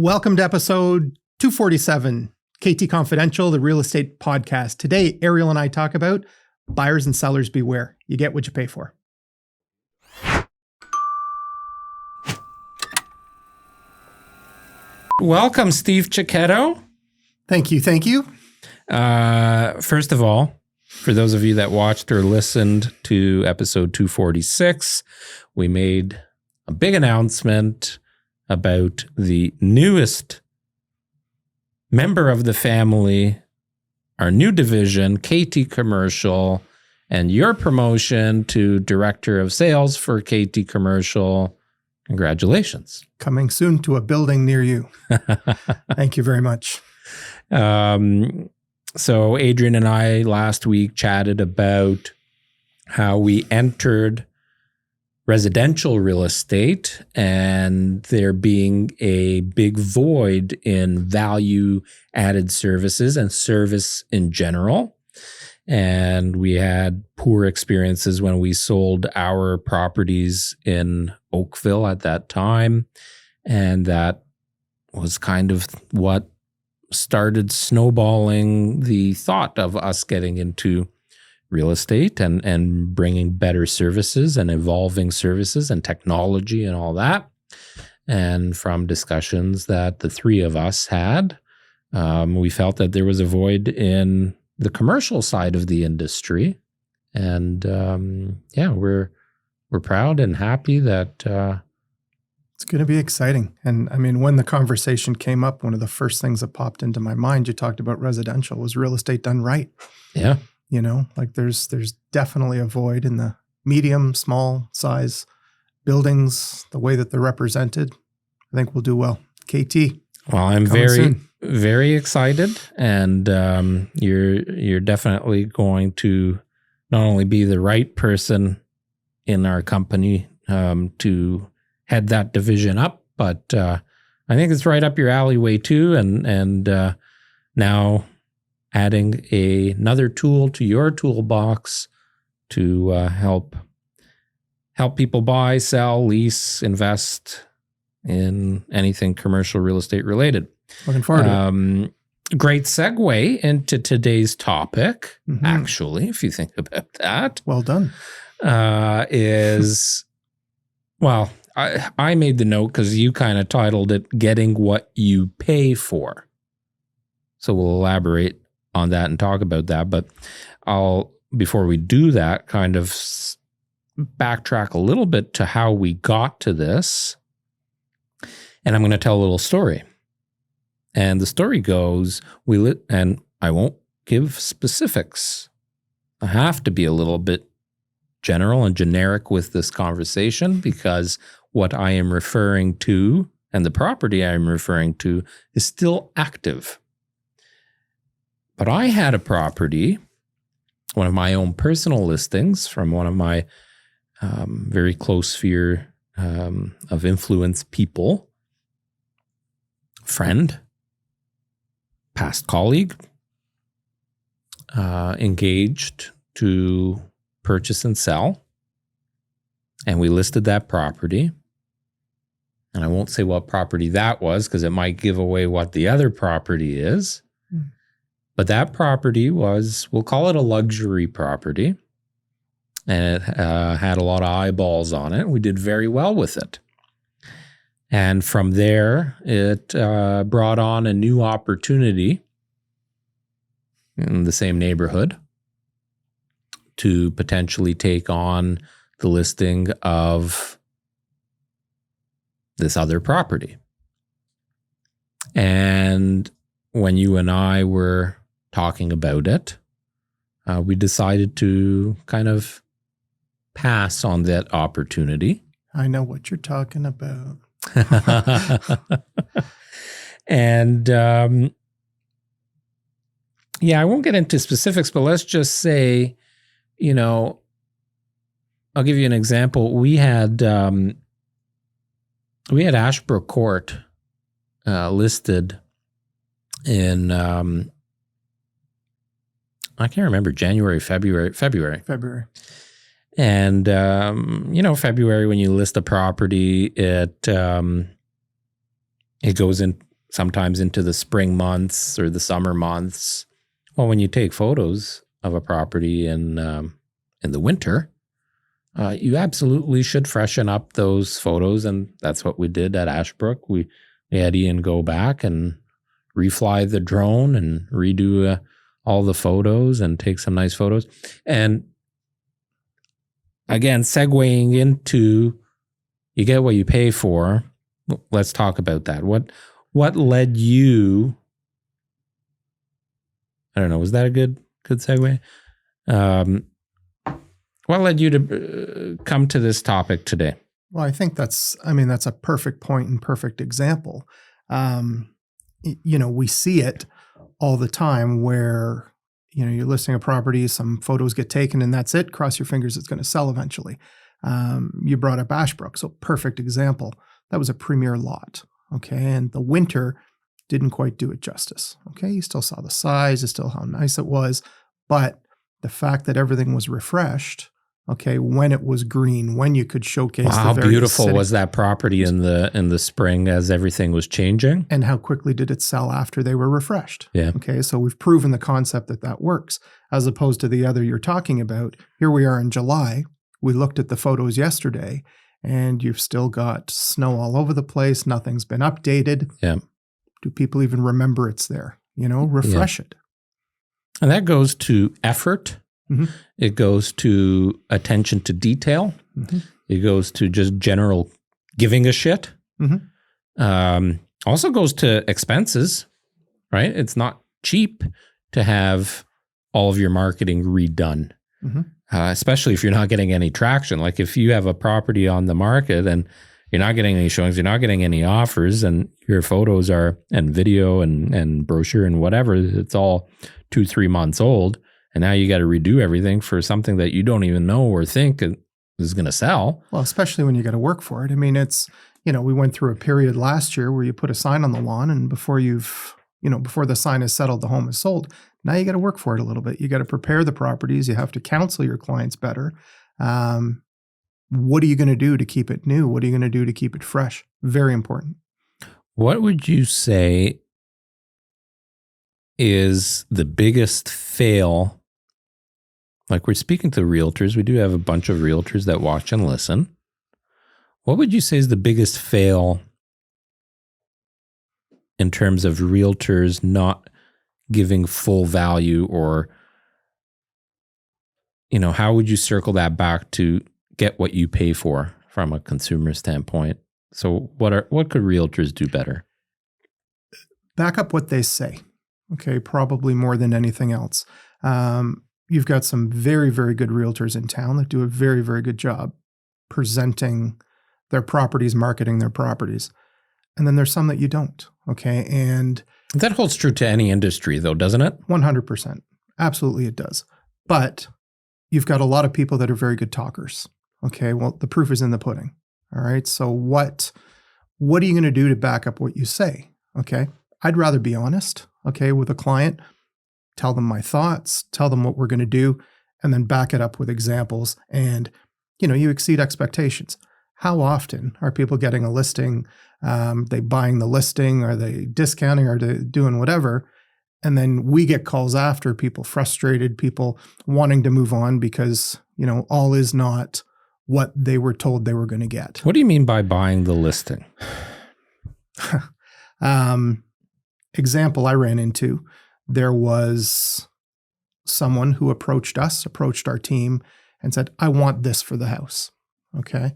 Welcome to episode 247, KT Confidential, the real estate podcast. Today, Ariel and I talk about buyers and sellers beware. You get what you pay for. Welcome, Steve Cecchetto. Thank you. First of all, for those of you that watched or listened to episode 246, we made a big announcement about the newest member of the family, our new division, KT Commercial, and your promotion to Director of Sales for KT Commercial. Congratulations. Coming soon to a building near you. Thank you very much. So Adrian and I last week chatted about how we entered residential real estate and there being a big void in value-added services and service in general. And we had poor experiences when we sold our properties in Oakville at that time. And that was kind of what started snowballing the thought of us getting into real estate and bringing better services and evolving services and technology and all that. And from discussions that the three of us had, we felt that there was a void in the commercial side of the industry. And we're proud and happy that it's going to be exciting. And I mean, when the conversation came up, one of the first things that popped into my mind, you talked about residential, was real estate done right. Yeah. You know, like there's definitely a void in the medium, small size buildings, the way that they're represented. I think we'll do well. KT. Well, I'm very excited, and you're definitely going to not only be the right person in our company to head that division up, but I think it's right up your alleyway too. And now adding another tool to your toolbox to help people buy, sell, lease, invest in anything commercial real estate related. Looking forward to it. Great segue into today's topic, actually, if you think about that. Well done. I made the note because you kind of titled it, Getting What You Pay For. So we'll elaborate on that and talk about that. But before we do that, kind of backtrack a little bit to how we got to this. And I'm going to tell a little story. And the story goes, and I won't give specifics. I have to be a little bit general and generic with this conversation because what I am referring to and the property I am referring to is still active. But I had a property, one of my own personal listings from one of my very close sphere of influence people, friend, past colleague, engaged to purchase and sell. And we listed that property. And I won't say what property that was because it might give away what the other property is. But that property was, we'll call it a luxury property. And it had a lot of eyeballs on it. We did very well with it. And from there, it brought on a new opportunity in the same neighborhood to potentially take on the listing of this other property. And when you and I were talking about it, we decided to kind of pass on that opportunity. I know what you're talking about. And I won't get into specifics, but let's just say, I'll give you an example. We had Ashbrook Court listed in I can't remember, January, February. And, February, when you list a property, it goes in, sometimes into the spring months or the summer months. Well, when you take photos of a property in the winter, you absolutely should freshen up those photos. And that's what we did at Ashbrook. We had Ian go back and refly the drone and redo all the photos and take some nice photos. And again, segueing into you get what you pay for. Let's talk about that. What led you? I don't know. Was that a good segue? What led you to come to this topic today? Well, I think that's a perfect point and perfect example. We see it all the time where, you're listing a property, some photos get taken and that's it. Cross your fingers, it's going to sell eventually. You brought up Ashbrook, so perfect example. That was a premier lot. Okay. And the winter didn't quite do it justice. Okay. You still saw the size, you still how nice it was, but the fact that everything was refreshed, okay, when it was green, when you could showcase how beautiful was that property in the spring as everything was changing? And how quickly did it sell after they were refreshed? Yeah. Okay, so we've proven the concept that works, as opposed to the other you're talking about. Here we are in July. We looked at the photos yesterday, and you've still got snow all over the place. Nothing's been updated. Yeah. Do people even remember it's there? Refresh it. And that goes to effort. Mm-hmm. It goes to attention to detail. Mm-hmm. It goes to just general giving a shit. Mm-hmm. Also goes to expenses, right? It's not cheap to have all of your marketing redone, mm-hmm. Especially if you're not getting any traction. Like if you have a property on the market and you're not getting any showings, you're not getting any offers, and your photos are, and video and brochure and whatever, it's all 2-3 months old. And now you got to redo everything for something that you don't even know or think is going to sell. Well, especially when you got to work for it. It's, we went through a period last year where you put a sign on the lawn, and before before the sign is settled, the home is sold. Now you got to work for it a little bit. You got to prepare the properties. You have to counsel your clients better. What are you going to do to keep it new? What are you going to do to keep it fresh? Very important. What would you say is the biggest fail? Like, we're speaking to realtors. We do have a bunch of realtors that watch and listen. What would you say is the biggest fail in terms of realtors not giving full value, or, how would you circle that back to get what you pay for from a consumer standpoint? So what could realtors do better? Back up what they say. Okay, probably more than anything else. You've got some very, very good realtors in town that do a very, very good job presenting their properties, marketing their properties. And then there's some that you don't. Okay. And that holds true to any industry though, doesn't it? 100%. Absolutely it does. But you've got a lot of people that are very good talkers. Okay. Well, the proof is in the pudding. All right. So what are you going to do to back up what you say? Okay. I'd rather be honest. Okay. With a client, tell them my thoughts, tell them what we're going to do, and then back it up with examples. And, you exceed expectations. How often are people getting a listing? They buying the listing? Are they discounting? Are they doing whatever? And then we get calls after, people frustrated, people wanting to move on because, all is not what they were told they were going to get. What do you mean by buying the listing? Example I ran into, there was someone who approached our team and said, I want this for the house. Okay.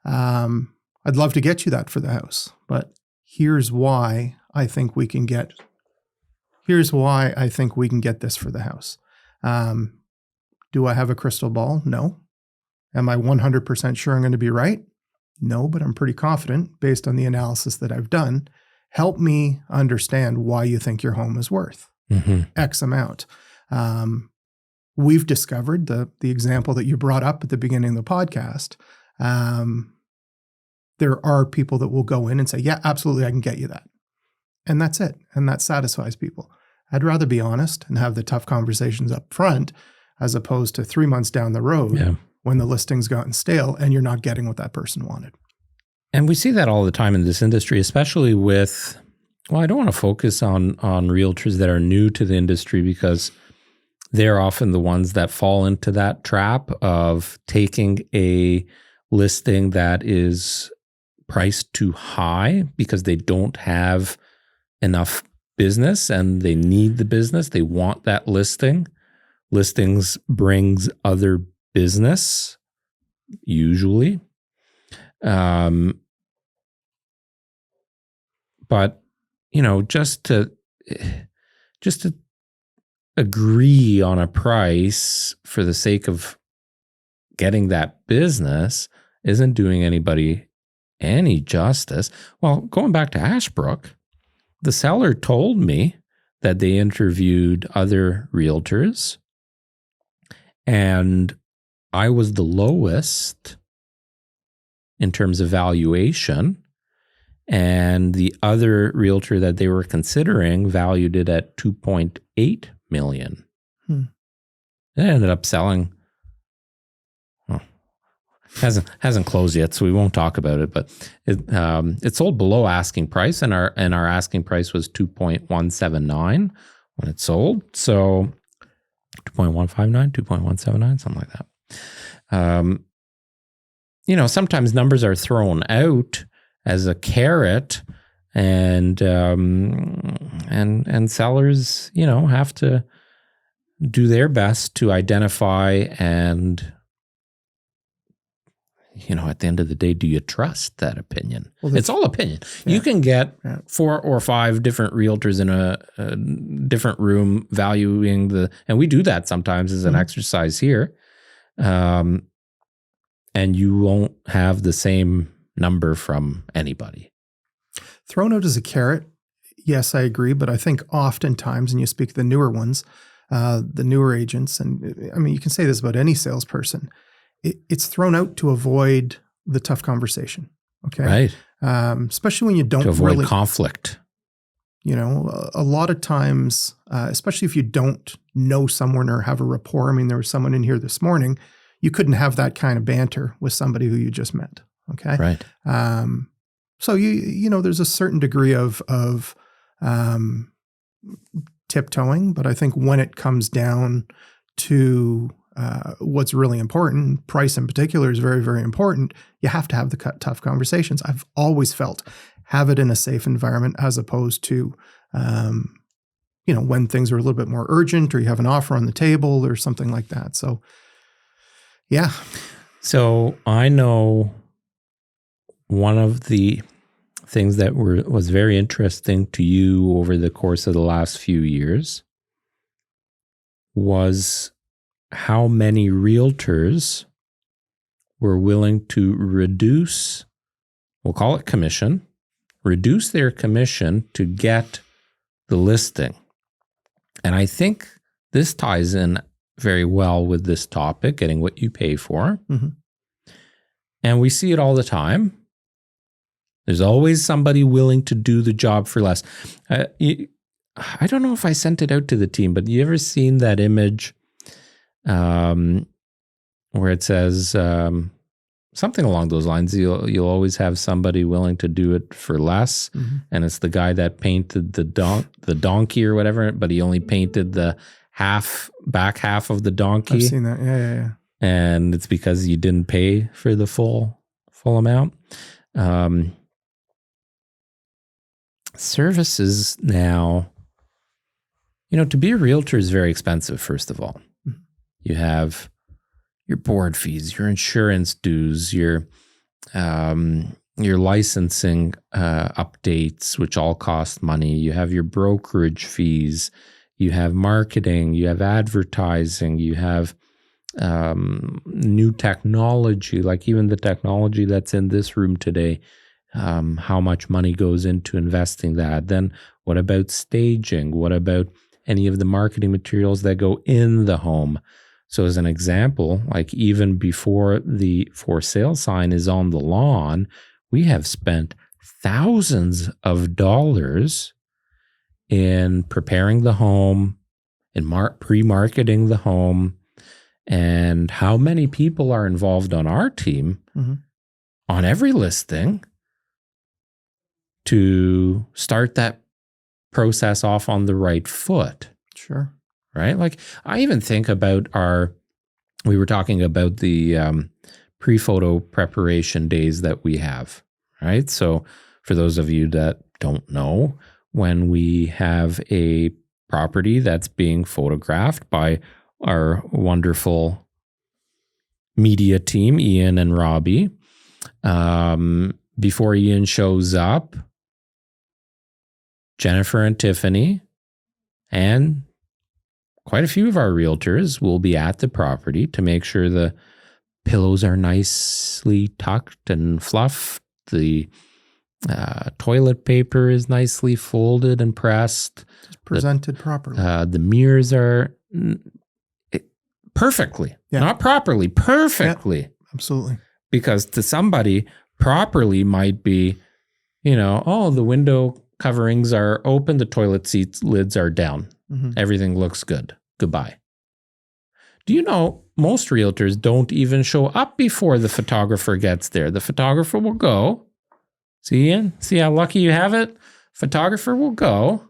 I'd love to get you that for the house, but here's why I think we can get this for the house. Do I have a crystal ball? No. Am I 100% sure I'm going to be right? No, but I'm pretty confident based on the analysis that I've done. Help me understand why you think your home is worth X amount. We've discovered the example that you brought up at the beginning of the podcast. There are people that will go in and say, yeah, absolutely, I can get you that. And that's it. And that satisfies people. I'd rather be honest and have the tough conversations up front as opposed to 3 months down the road when the listing's gotten stale and you're not getting what that person wanted. And we see that all the time in this industry, especially with Well, I don't want to focus on realtors that are new to the industry because they're often the ones that fall into that trap of taking a listing that is priced too high because they don't have enough business and they need the business. They want that listing. Listings brings other business, usually. But, just to agree on a price for the sake of getting that business isn't doing anybody any justice. Well, going back to Ashbrook, the seller told me that they interviewed other realtors and I was the lowest in terms of valuation. And the other realtor that they were considering valued it at $2.8 million. It ended up selling. Well, hasn't closed yet, so we won't talk about it. But it sold below asking price, and our asking price was $2.179 when it sold. So 2.159, 2.179, something like that. Sometimes numbers are thrown out as a carrot, and sellers, have to do their best to identify and, at the end of the day, do you trust that opinion? Well, it's all opinion. Yeah. You can get 4 or 5 different realtors in a different room valuing and we do that sometimes as an exercise here. And you won't have the same number from anybody. Thrown out as a carrot, yes, I agree. But I think oftentimes, and you speak to the newer ones, the newer agents, and I mean, you can say this about any salesperson, it's thrown out to avoid the tough conversation. Okay. Right. Especially when you don't to avoid conflict. A lot of times, especially if you don't know someone or have a rapport. I mean, there was someone in here this morning, you couldn't have that kind of banter with somebody who you just met. Okay. Right. So there's a certain degree of tiptoeing, but I think when it comes down to what's really important, price in particular is very, very important. You have to have the tough conversations. I've always felt have it in a safe environment as opposed to, when things are a little bit more urgent or you have an offer on the table or something like that. So, yeah. So I know one of the things that was very interesting to you over the course of the last few years was how many realtors were willing to reduce, we'll call it commission, reduce their commission to get the listing. And I think this ties in very well with this topic, getting what you pay for. Mm-hmm. And we see it all the time. There's always somebody willing to do the job for less. I don't know if I sent it out to the team, but you ever seen that image where it says something along those lines? You'll always have somebody willing to do it for less, and it's the guy that painted the donkey or whatever, but he only painted the back half of the donkey. I've seen that. Yeah. And it's because you didn't pay for the full amount. Services now, to be a realtor is very expensive, first of all. Mm-hmm. You have your board fees, your insurance dues, your licensing updates, which all cost money. You have your brokerage fees. You have marketing. You have advertising. You have new technology, like even the technology that's in this room today. How much money goes into investing that? Then what about staging? What about any of the marketing materials that go in the home? So as an example, like even before the for sale sign is on the lawn, we have spent thousands of dollars in preparing the home, in pre-marketing the home. And how many people are involved on our team on every listing to start that process off on the right foot. Sure. Right? Like I even think about we were talking about the pre-photo preparation days that we have, right? So for those of you that don't know, when we have a property that's being photographed by our wonderful media team, Ian and Robbie, before Ian shows up, Jennifer and Tiffany and quite a few of our realtors will be at the property to make sure the pillows are nicely tucked and fluffed. The toilet paper is nicely folded and pressed. Just presented properly. The mirrors are perfectly, not properly, perfectly. Yeah, absolutely. Because to somebody, properly might be, the window coverings are open, the toilet seat lids are down. Mm-hmm. Everything looks good. Goodbye. Do you know most realtors don't even show up before the photographer gets there? The photographer will go. See, Ian? See how lucky you have it? Photographer will go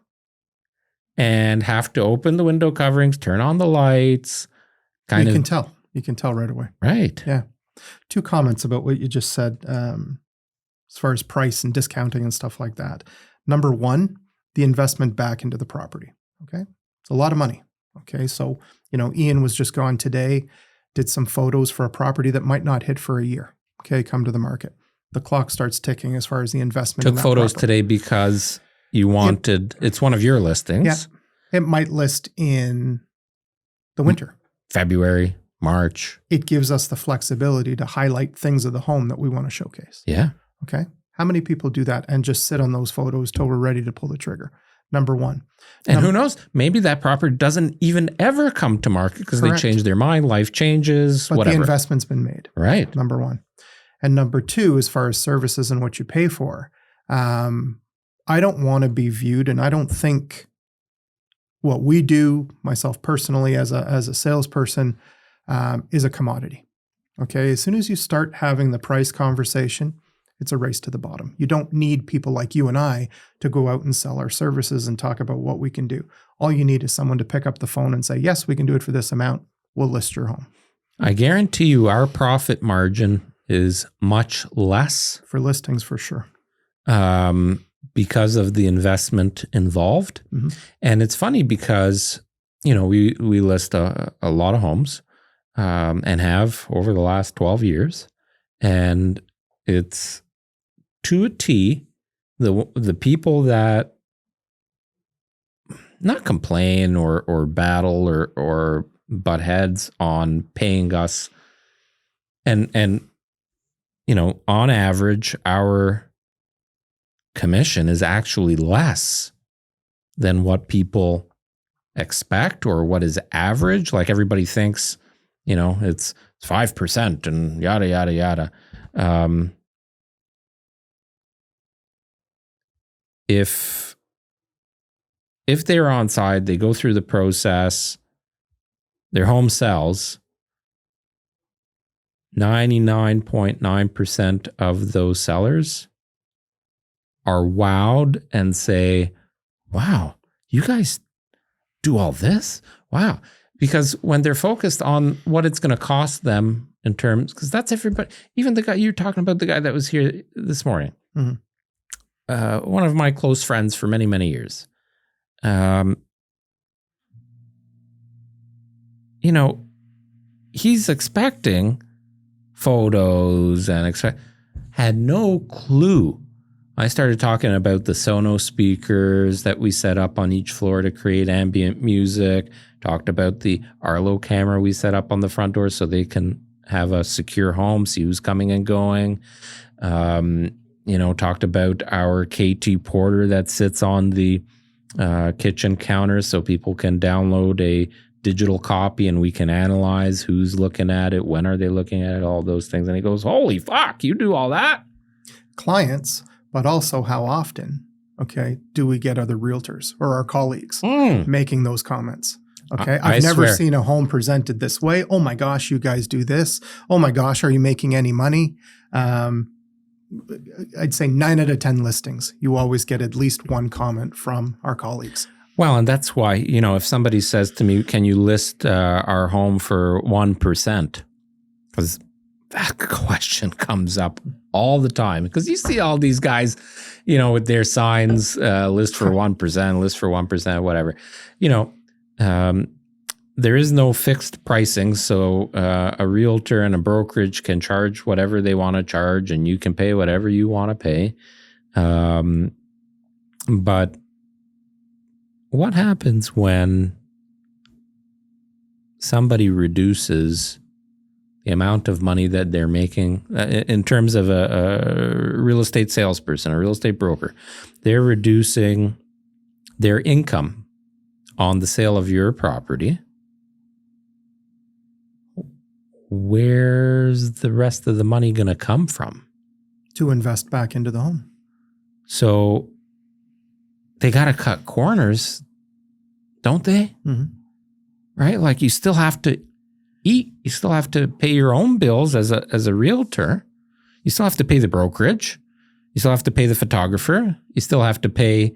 and have to open the window coverings, turn on the lights. You can tell. You can tell right away. Right. Yeah. 2 comments about what you just said as far as price and discounting and stuff like that. Number 1, the investment back into the property. Okay. It's a lot of money. Okay. So, Ian was just gone today, did some photos for a property that might not hit for a year. Okay. Come to the market. The clock starts ticking as far as the investment. Took photos today because you wanted, it's one of your listings. Yeah. It might list in the winter. February, March. It gives us the flexibility to highlight things of the home that we want to showcase. Yeah. Okay. How many people do that and just sit on those photos till we're ready to pull the trigger? Number 1. And who knows? Maybe that property doesn't even ever come to market because they change their mind, life changes, but whatever. The investment's been made. Right. Number 1. And number 2, as far as services and what you pay for, I don't want to be viewed, and I don't think what we do, myself personally as a salesperson, is a commodity. Okay. As soon as you start having the price conversation, it's a race to the bottom. You don't need people like you and I to go out and sell our services and talk about what we can do. All you need is someone to pick up the phone and say, yes, we can do it for this amount. We'll list your home. I guarantee you our profit margin is much less. For listings, for sure. Because of the investment involved. Mm-hmm. And it's funny because, we list a lot of homes and have over the last 12 years. And it's to a T, the people that not complain or battle or butt heads on paying us. And on average, our commission is actually less than what people expect or what is average. Like everybody thinks, it's 5% and yada, yada, yada. If they're on side, they go through the process, their home sells, 99.9% of those sellers are wowed and say, wow, you guys do all this? Wow. Because when they're focused on what it's going to cost them in terms, because that's everybody, even the guy you're talking about, the guy that was here this morning, one of my close friends for many, many years. He's expecting photos and had no clue. I started talking about the Sonos speakers that we set up on each floor to create ambient music, talked about the Arlo camera we set up on the front door so they can have a secure home, see who's coming and going. Talked about our KT Porter that sits on the kitchen counter so people can download a digital copy and we can analyze who's looking at it, when are they looking at it, all those things. And he goes, holy fuck, you do all that? Clients, but also how often, do we get other realtors or our colleagues making those comments? Okay. I've never seen a home presented this way. Oh my gosh, you guys do this. Oh my gosh, are you making any money? I'd say 9 out of 10 listings, you always get at least one comment from our colleagues. Well, and that's why, if somebody says to me, can you list our home for 1%? Because that question comes up all the time. Because you see all these guys, with their signs, list for 1%, list for 1%, whatever. There is no fixed pricing. So a realtor and a brokerage can charge whatever they want to charge, and you can pay whatever you want to pay. But what happens when somebody reduces the amount of money that they're making in terms of a real estate salesperson, a real estate broker? They're reducing their income on the sale of your property. Where's the rest of the money going to come from? To invest back into the home. So they got to cut corners, don't they? Mm-hmm. Right? Like, you still have to eat. You still have to pay your own bills as a realtor. You still have to pay the brokerage. You still have to pay the photographer. You still have to pay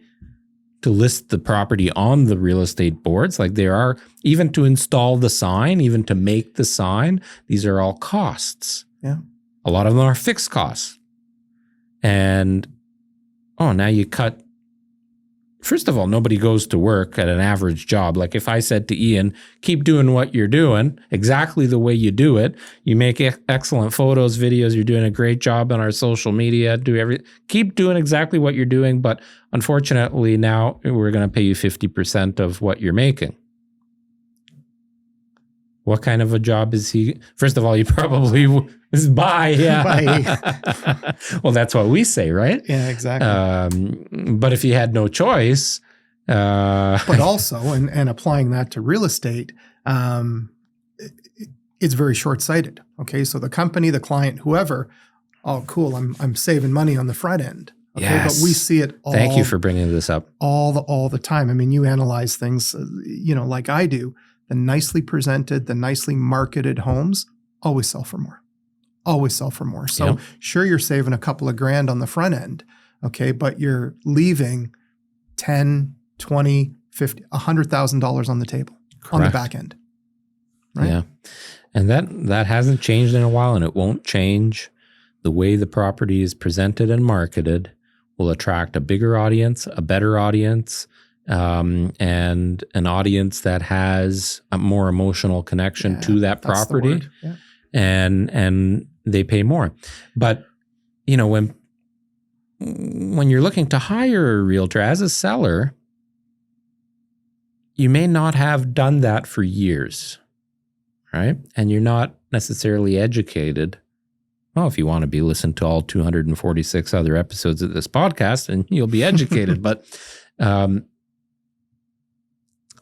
to list the property on the real estate boards. Like, there are, even to install the sign, even to make the sign, these are all costs. Yeah. A lot of them are fixed costs. And, now you cut. First of all, nobody goes to work at an average job. Like, if I said to Ian, keep doing what you're doing, exactly the way you do it, you make excellent photos, videos, you're doing a great job on our social media, keep doing exactly what you're doing. But unfortunately, now we're going to pay you 50% of what you're making. What kind of a job is he? First of all, you probably is buy. Yeah. Bye. Well, that's what we say, right? Yeah, exactly. But if you had no choice. But also, and applying that to real estate, it's very short-sighted. Okay. So the company, the client, whoever, oh, cool, I'm saving money on the front end. Okay. Yes. But we see it all. Thank you for bringing this up. All the time. I mean, you analyze things, like I do. The nicely presented, the nicely marketed homes always sell for more. Always sell for more. So Sure, you're saving a couple of grand on the front end, okay, but you're leaving $10, $20, $50, $100,000 on the table. Correct. On the back end. Right? Yeah. And that hasn't changed in a while, and it won't change. The way the property is presented and marketed will attract a bigger audience, a better audience, and an audience that has a more emotional connection to that property. Yeah. And they pay more. But when you're looking to hire a realtor as a seller, you may not have done that for years, right? And you're not necessarily educated. Well, if you want to be listened to all 246 other episodes of this podcast, and you'll be educated. But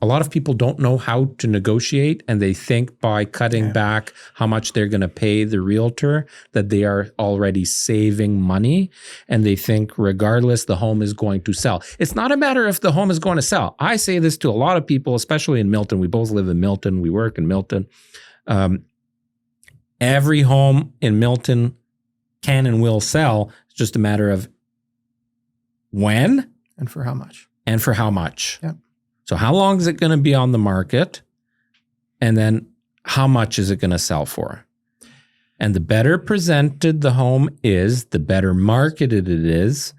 a lot of people don't know how to negotiate, and they think by cutting back how much they're going to pay the realtor that they are already saving money, and they think regardless the home is going to sell. It's not a matter if the home is going to sell. I say this to a lot of people, especially in Milton. We both live in Milton. We work in Milton. Every home in Milton can and will sell. It's just a matter of when and for how much. Yep. So how long is it going to be on the market? And then how much is it going to sell for? And the better presented the home is, the better marketed it is,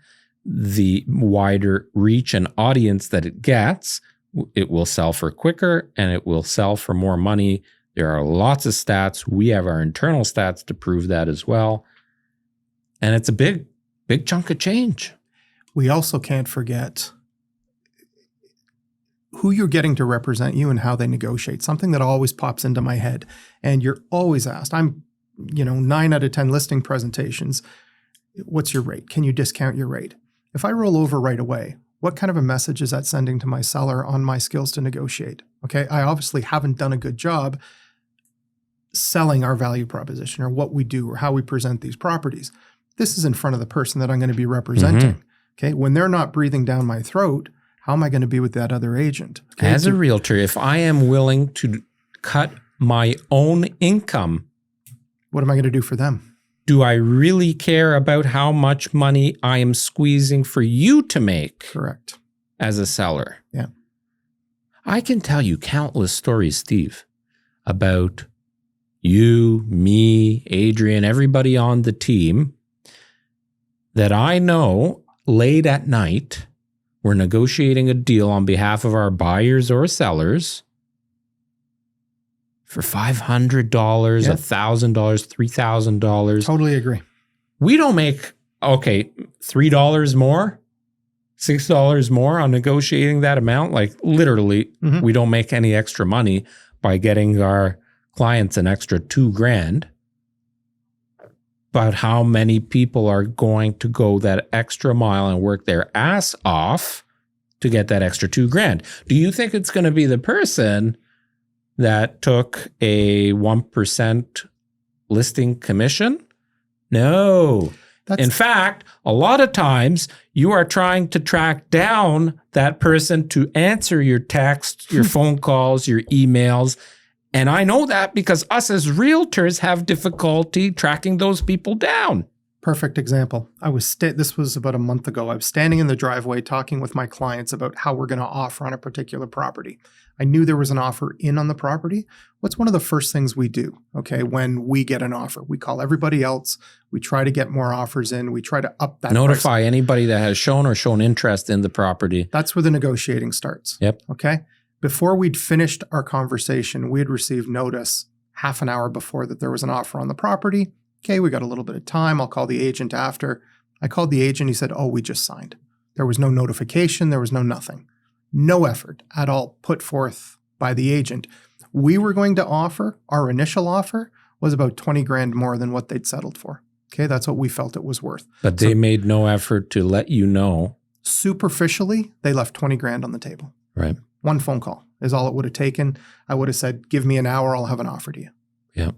the wider reach and audience that it gets, it will sell for quicker and it will sell for more money. There are lots of stats. We have our internal stats to prove that as well. And it's a big, big chunk of change. We also can't forget who you're getting to represent you and how they negotiate. Something that always pops into my head. And you're always asked, 9 out of 10 listing presentations, what's your rate? Can you discount your rate? If I roll over right away, what kind of a message is that sending to my seller on my skills to negotiate? Okay, I obviously haven't done a good job selling our value proposition or what we do or how we present these properties. This is in front of the person that I'm going to be representing. Mm-hmm. Okay, when they're not breathing down my throat, how am I going to be with that other agent? Okay? As a realtor, if I am willing to cut my own income, what am I going to do for them? do I really care about how much money I am squeezing for you to make? Correct. As a seller? Yeah. I can tell you countless stories, Steve, about you, me, Adrian, everybody on the team that I know late at night, we're negotiating a deal on behalf of our buyers or sellers for $500, $1,000, $3,000. Totally agree. We don't make, $3 more, $6 more on negotiating that amount. Like literally, we don't make any extra money by getting our clients an extra $2,000. But how many people are going to go that extra mile and work their ass off to get that extra $2,000? Do you think it's going to be the person that took a 1% listing commission? No. In fact, a lot of times you are trying to track down that person to answer your texts, your phone calls, your emails. And I know that because us as realtors have difficulty tracking those people down. Perfect example. This was about a month ago. I was standing in the driveway talking with my clients about how we're going to offer on a particular property. I knew there was an offer in on the property. What's one of the first things we do? Okay, when we get an offer, we call everybody else. We try to get more offers in. We try to up that. Notify anybody that has shown interest in the property. That's where the negotiating starts. Yep. Okay. Before we'd finished our conversation, we had received notice half an hour before that there was an offer on the property. Okay, we got a little bit of time. I'll call the agent after. I called the agent. He said, we just signed. There was no notification. There was no nothing. No effort at all put forth by the agent. We were going to offer, our initial offer was about $20,000 more than what they'd settled for. Okay, that's what we felt it was worth. But they made no effort to let you know. Superficially, they left $20,000 on the table. Right. One phone call is all it would have taken. I would have said, give me an hour, I'll have an offer to you. Yeah.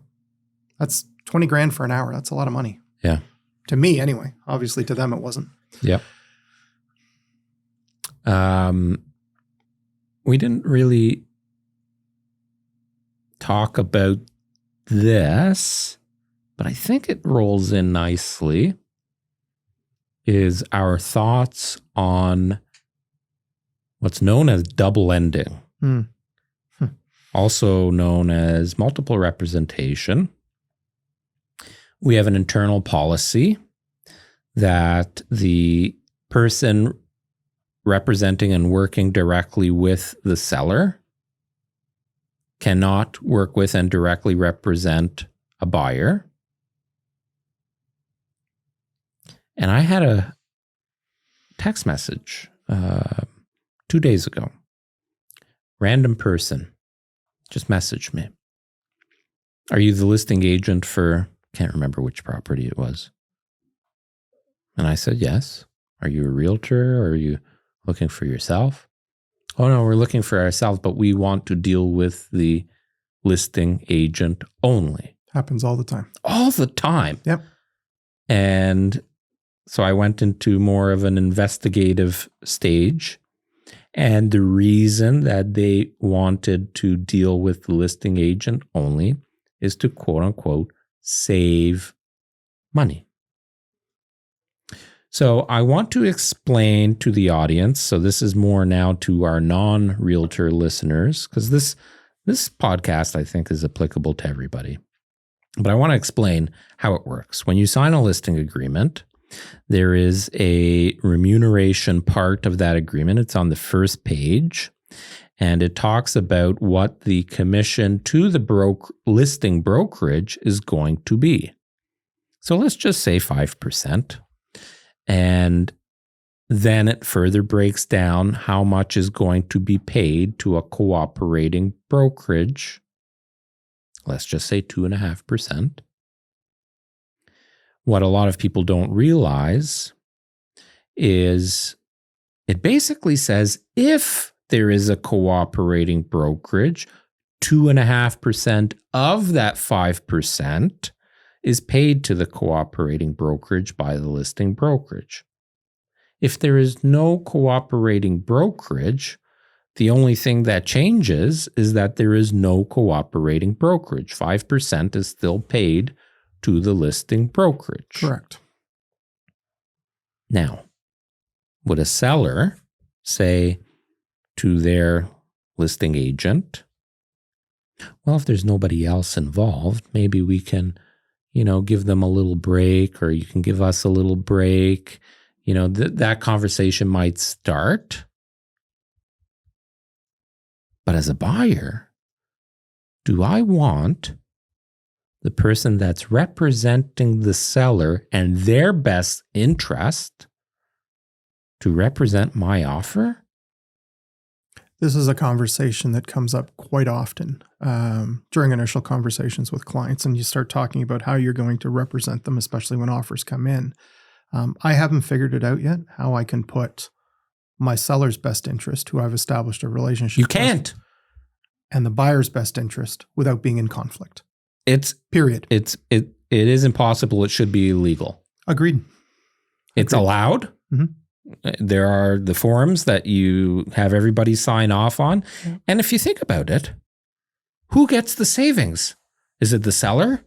That's $20,000 for an hour. That's a lot of money. Yeah. To me, anyway. Obviously, to them, it wasn't. Yep. We didn't really talk about this, but I think it rolls in nicely, is our thoughts on what's known as double ending, also known as multiple representation. We have an internal policy that the person representing and working directly with the seller cannot work with and directly represent a buyer. And I had a text message 2 days ago. Random person just messaged me. Are you the listing agent for, can't remember which property it was. And I said, yes. Are you a realtor? Or are you looking for yourself? Oh, no, we're looking for ourselves, but we want to deal with the listing agent only. Happens all the time. All the time. Yep. And so I went into more of an investigative stage. And the reason that they wanted to deal with the listing agent only is to quote unquote save money. So I want to explain to the audience, so this is more now to our non-realtor listeners, because this podcast I think is applicable to everybody. But I want to explain how it works. When you sign a listing agreement, there is a remuneration part of that agreement. It's on the first page, and it talks about what the commission to the listing brokerage is going to be. So let's just say 5%. And then it further breaks down how much is going to be paid to a cooperating brokerage. Let's just say 2.5%. What a lot of people don't realize is it basically says if there is a cooperating brokerage, 2.5% of that 5% is paid to the cooperating brokerage by the listing brokerage. If there is no cooperating brokerage, the only thing that changes is that there is no cooperating brokerage. 5% is still paid to the listing brokerage. Correct. Now, would a seller say to their listing agent, well, if there's nobody else involved, maybe we can, give them a little break, or you can give us a little break. That conversation might start. But as a buyer, do I want the person that's representing the seller and their best interest to represent my offer? This is a conversation that comes up quite often during initial conversations with clients, and you start talking about how you're going to represent them, especially when offers come in. I haven't figured it out yet, how I can put my seller's best interest, who I've established a relationship You can't. with, and the buyer's best interest without being in conflict. Period. It is impossible. It should be illegal. Agreed. It's allowed. Mm-hmm. There are the forms that you have everybody sign off on. Yeah. And if you think about it, who gets the savings? Is it the seller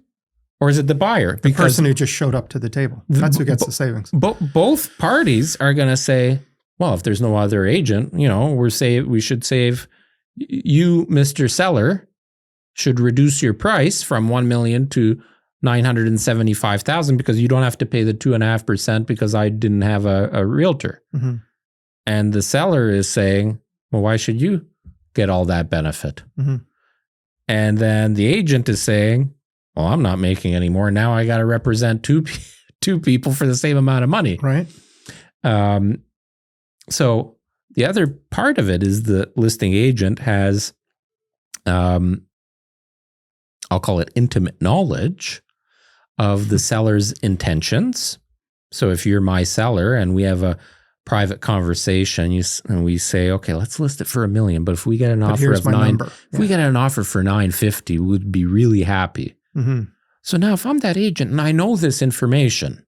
or is it the buyer? The person who just showed up to the table. That's who gets the savings. Both parties are going to say, well, if there's no other agent, we should save you, Mr. Seller, should reduce your price from $1 million to $975,000 because you don't have to pay the 2.5% because I didn't have a realtor. Mm-hmm. And the seller is saying, well, why should you get all that benefit? Mm-hmm. And then the agent is saying, well, I'm not making any more. Now I got to represent two people for the same amount of money. Right. So the other part of it is the listing agent has, I'll call it intimate knowledge of the seller's intentions. So if you're my seller and we have a private conversation, and we say, okay, let's list it for $1 million, but if we get an offer of we get an offer for $950, we'd be really happy. Mm-hmm. So now if I'm that agent and I know this information,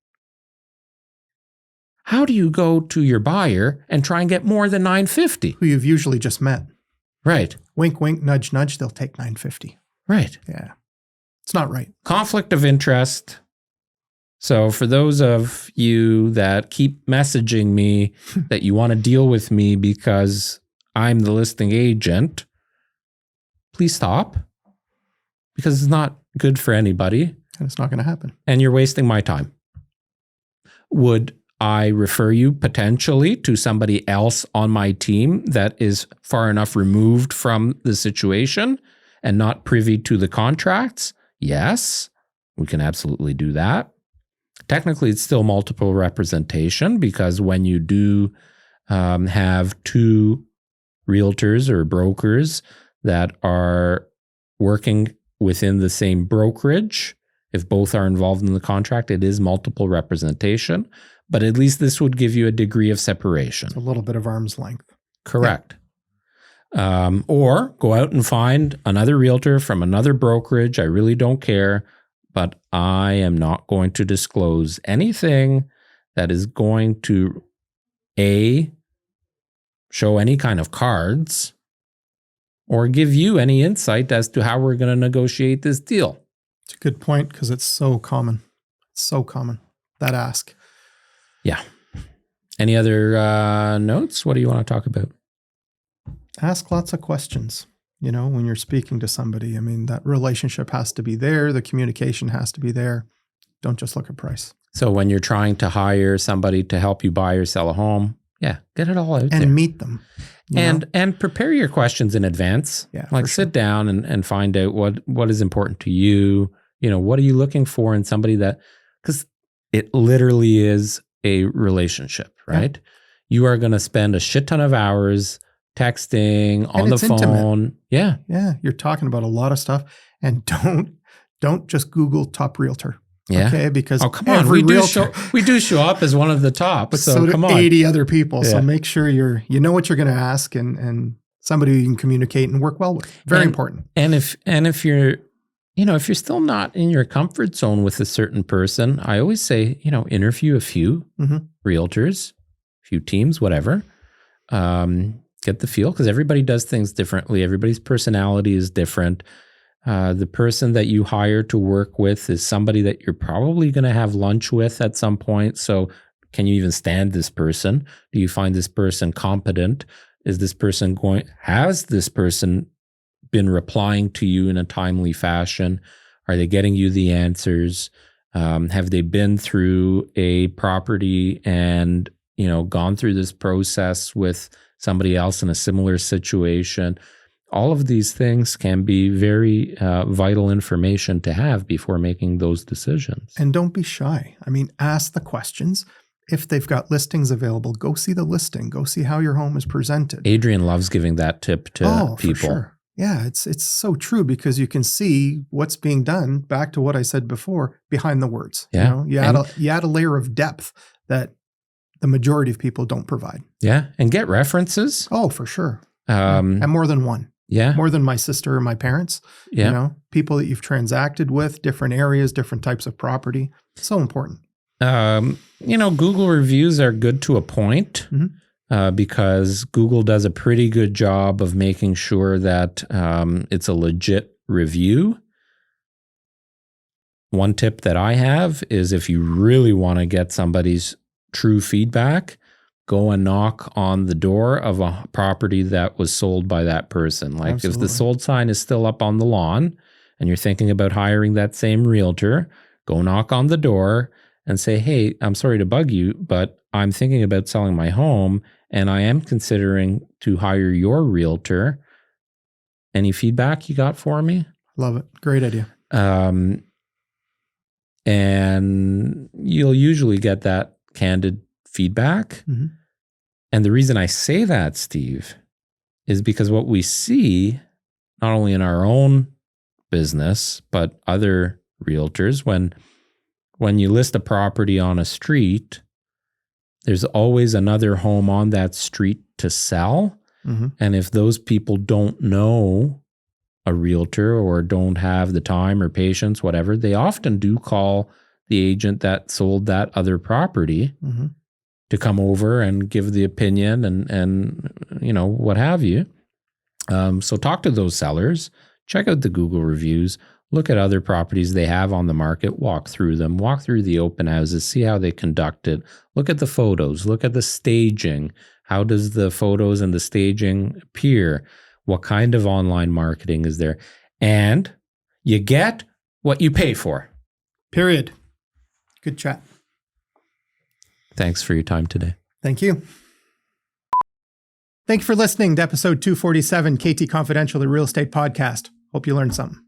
how do you go to your buyer and try and get more than $950? Who you've usually just met. Right. Wink, wink, nudge, nudge, they'll take $950. Right. Yeah. It's not right. Conflict of interest. So for those of you that keep messaging me that you want to deal with me because I'm the listing agent, please stop, because it's not good for anybody. And it's not going to happen. And you're wasting my time. Would I refer you potentially to somebody else on my team that is far enough removed from the situation and not privy to the contracts? Yes, we can absolutely do that. Technically, it's still multiple representation because when you do have two realtors or brokers that are working within the same brokerage, if both are involved in the contract, it is multiple representation. But at least this would give you a degree of separation. It's a little bit of arm's length. Correct. Yeah. Or go out and find another realtor from another brokerage. I really don't care, but I am not going to disclose anything that is going to show any kind of cards or give you any insight as to how we're going to negotiate this deal. It's a good point because it's so common. It's so common, that ask. Yeah. Any other notes? What do you want to talk about? Ask lots of questions. When you're speaking to somebody, that relationship has to be there. The communication has to be there. Don't just look at price. So when you're trying to hire somebody to help you buy or sell a home, get it all out there. And meet them. And prepare your questions in advance. Yeah, sit down and find out what is important to you. What are you looking for in somebody because it literally is a relationship, right? Yeah. You are going to spend a shit ton of hours texting, on the phone. Intimate. Yeah. Yeah. You're talking about a lot of stuff. And don't just Google top realtor. Yeah. Okay. Because come on, we do show up as one of the top. But so do come on. 80 other people. Yeah. So make sure you know what you're going to ask and somebody you can communicate and work well with. Very important. And if you're if you're still not in your comfort zone with a certain person, I always say, interview a few realtors, a few teams, whatever. Get the feel, because everybody does things differently. Everybody's personality is different. The person that you hire to work with is somebody that you're probably going to have lunch with at some point. So can you even stand this person? Do you find this person competent? Has this person been replying to you in a timely fashion? Are they getting you the answers? Have they been through a property and, gone through this process with somebody else in a similar situation? All of these things can be very vital information to have before making those decisions. And don't be shy. I mean, ask the questions. If they've got listings available, go see the listing. Go see how your home is presented. Adrian loves giving that tip to people. For sure. Yeah, it's so true because you can see what's being done, back to what I said before, behind the words. Yeah. You add a layer of depth that the majority of people don't provide. Yeah, and get references. Oh, for sure. And more than one. Yeah. More than my sister or my parents. Yeah. People that you've transacted with, different areas, different types of property. So important. Google reviews are good to a point. Because Google does a pretty good job of making sure that it's a legit review. One tip that I have is if you really want to get somebody's true feedback, go and knock on the door of a property that was sold by that person. Like Absolutely. If the sold sign is still up on the lawn and you're thinking about hiring that same realtor, go knock on the door and say, hey, I'm sorry to bug you, but I'm thinking about selling my home and I am considering to hire your realtor. Any feedback you got for me? Love it. Great idea. And you'll usually get that candid feedback. And the reason I say that, Steve, is because what we see, not only in our own business, but other realtors, when you list a property on a street, there's always another home on that street to sell. And if those people don't know a realtor or don't have the time or patience, whatever, they often do call the agent that sold that other property to come over and give the opinion and what have you. So talk to those sellers, check out the Google reviews, look at other properties they have on the market, walk through them, walk through the open houses, see how they conduct it, look at the photos, look at the staging. How does the photos and the staging appear? What kind of online marketing is there? And you get what you pay for. Period. Good chat. Thanks for your time today. Thank you. Thank you for listening to episode 247, KT Confidential, the Real Estate Podcast. Hope you learned something.